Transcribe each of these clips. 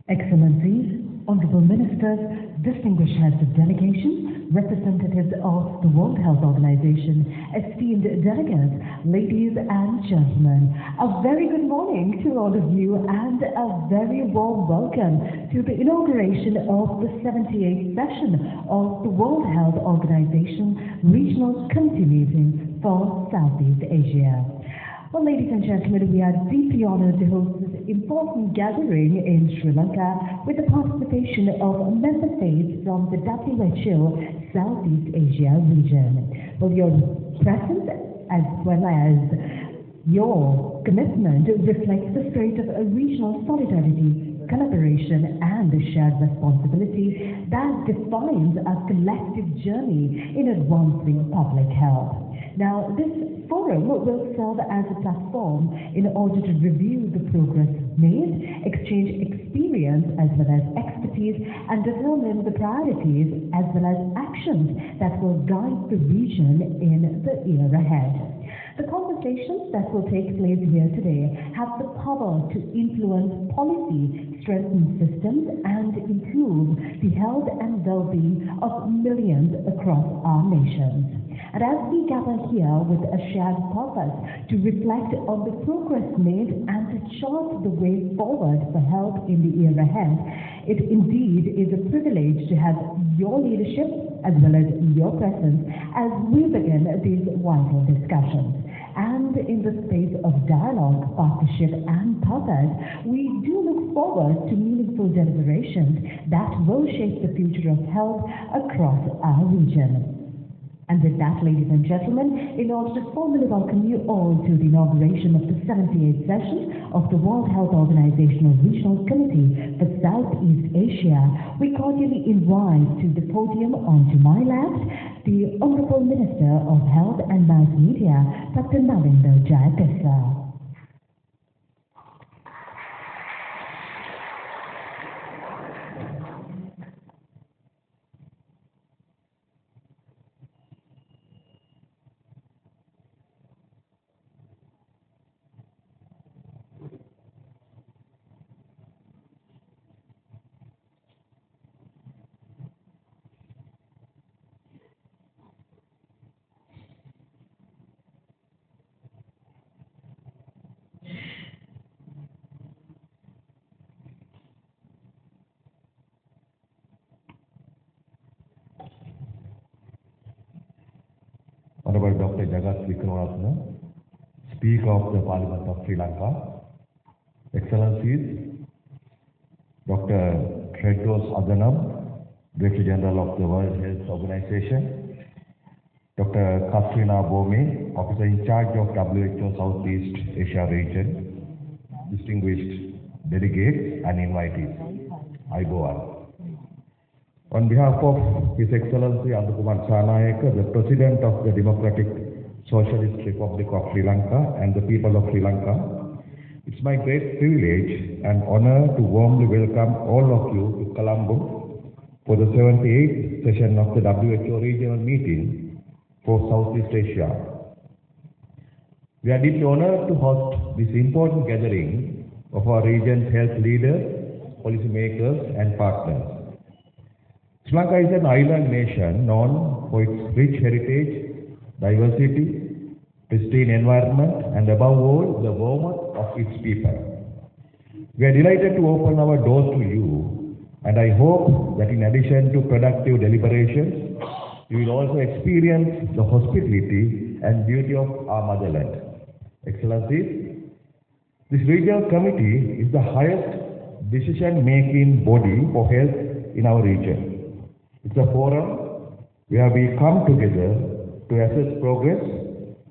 Excellencies, Honorable Ministers, distinguished heads of delegation, representatives of the World Health Organization, esteemed delegates, ladies and gentlemen, a very good morning to all of you and a very warm welcome to the inauguration of the 78th session of the World Health Organization Regional Committee meeting for Southeast Asia. Well, ladies and gentlemen, we are deeply honored to host this important gathering in Sri Lanka with the participation of member states from the WHO Southeast Asia region. Well, your presence as well as your commitment reflects the spirit of regional solidarity, collaboration, and shared responsibility that defines a collective journey in advancing public health. Now, this forum will serve as a platform in order to review the progress made, exchange experience as well as expertise, and determine the priorities as well as actions that will guide the region in the year ahead. The conversations that will take place here today have the power to influence policy, strengthen systems, and improve the health and well-being of millions across our nations. And as we gather here with a shared purpose to reflect on the progress made and to chart the way forward for health in the year ahead, it indeed is a privilege to have your leadership as well as your presence as we begin these vital discussions. And in the space of dialogue, partnership, and purpose, we do look forward to meaningful deliberations that will shape the future of health across our region. And with that, ladies and gentlemen, in order to formally welcome you all to the inauguration of the 78th session of the World Health Organization Regional Committee for Southeast Asia, we cordially invite to the podium onto my left the Honorable Minister of Health and Mass Media, Dr. Nalinder Jayakasa. Honorable Dr. Jagat Wickramaratne, Speaker of the Parliament of Sri Lanka, Excellencies, Dr. Tedros Adhanom, Director General of the World Health Organization, Dr. Katrina Bome, Officer in charge of WHO Southeast Asia region, distinguished delegates and invitees, I go on. On behalf of His Excellency Andukumar Sarnayake, the President of the Democratic Socialist Republic of Sri Lanka and the people of Sri Lanka, it's my great privilege and honor to warmly welcome all of you to Colombo for the 78th session of the WHO Regional Meeting for Southeast Asia. We are deeply honored to host this important gathering of our region's health leaders, policymakers, and partners. Sri Lanka is an island nation known for its rich heritage, diversity, pristine environment, and above all, the warmth of its people. We are delighted to open our doors to you, and I hope that in addition to productive deliberations, you will also experience the hospitality and beauty of our motherland. Excellencies, this regional committee is the highest decision-making body for health in our region. It's a forum where we come together to assess progress,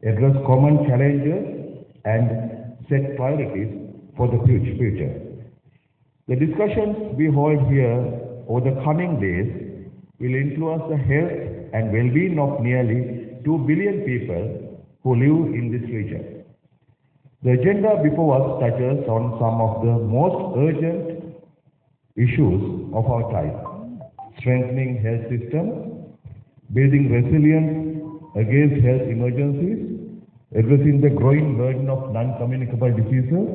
address common challenges, and set priorities for the future. The discussions we hold here over the coming days will influence the health and well-being of nearly 2 billion people who live in this region. The agenda before us touches on some of the most urgent issues of our time: strengthening health systems, building resilience against health emergencies, addressing the growing burden of non-communicable diseases,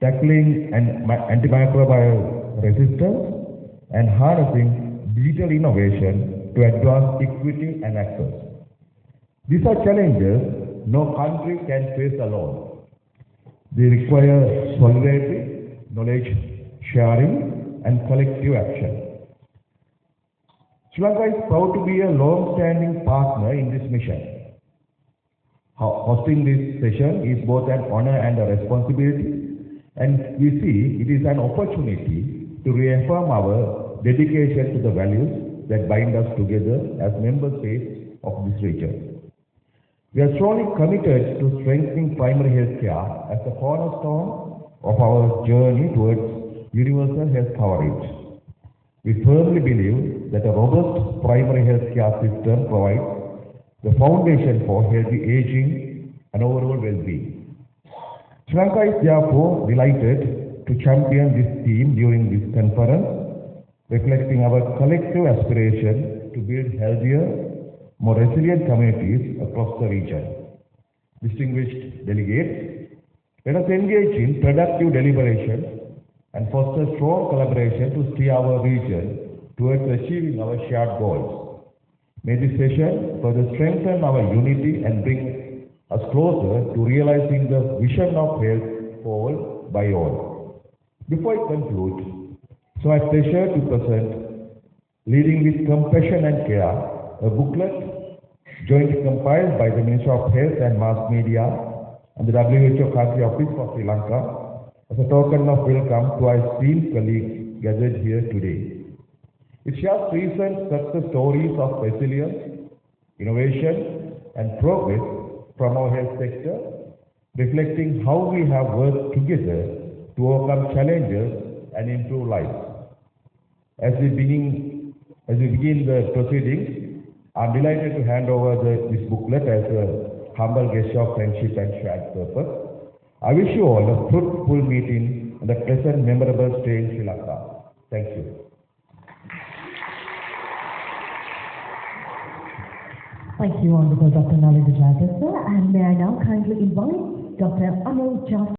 tackling antimicrobial resistance, and harnessing digital innovation to advance equity and access. These are challenges no country can face alone. They require solidarity, knowledge sharing, and collective action. Sri Lanka is proud to be a long-standing partner in this mission. Hosting this session is both an honor and a responsibility, and we see it is an opportunity to reaffirm our dedication to the values that bind us together as member states of this region. We are strongly committed to strengthening primary health care as the cornerstone of our journey towards universal health coverage. We firmly believe that a robust primary health care system provides the foundation for healthy aging and overall well-being. Sri Lanka is therefore delighted to champion this theme during this conference, reflecting our collective aspiration to build healthier, more resilient communities across the region. Distinguished delegates, let us engage in productive deliberation and foster strong collaboration to steer our region towards achieving our shared goals. May this session further strengthen our unity and bring us closer to realizing the vision of health for all by all. Before I conclude, it's my pleasure to present Leading with Compassion and Care, a booklet jointly compiled by the Ministry of Health and Mass Media and the WHO Country Office for Sri Lanka as a token of welcome to our esteemed colleagues gathered here today. It shares recent success stories of resilience, innovation, and progress from our health sector, reflecting how we have worked together to overcome challenges and improve lives. As we begin the proceedings, I'm delighted to hand over this booklet as a humble gesture of friendship and shared purpose. I wish you all a fruitful meeting and a pleasant, memorable stay in Sri Lanka. Thank you. Thank you, Honorable Dr. Nalin Vijayadasa, and may I now kindly invite Dr. Anil Jaffer.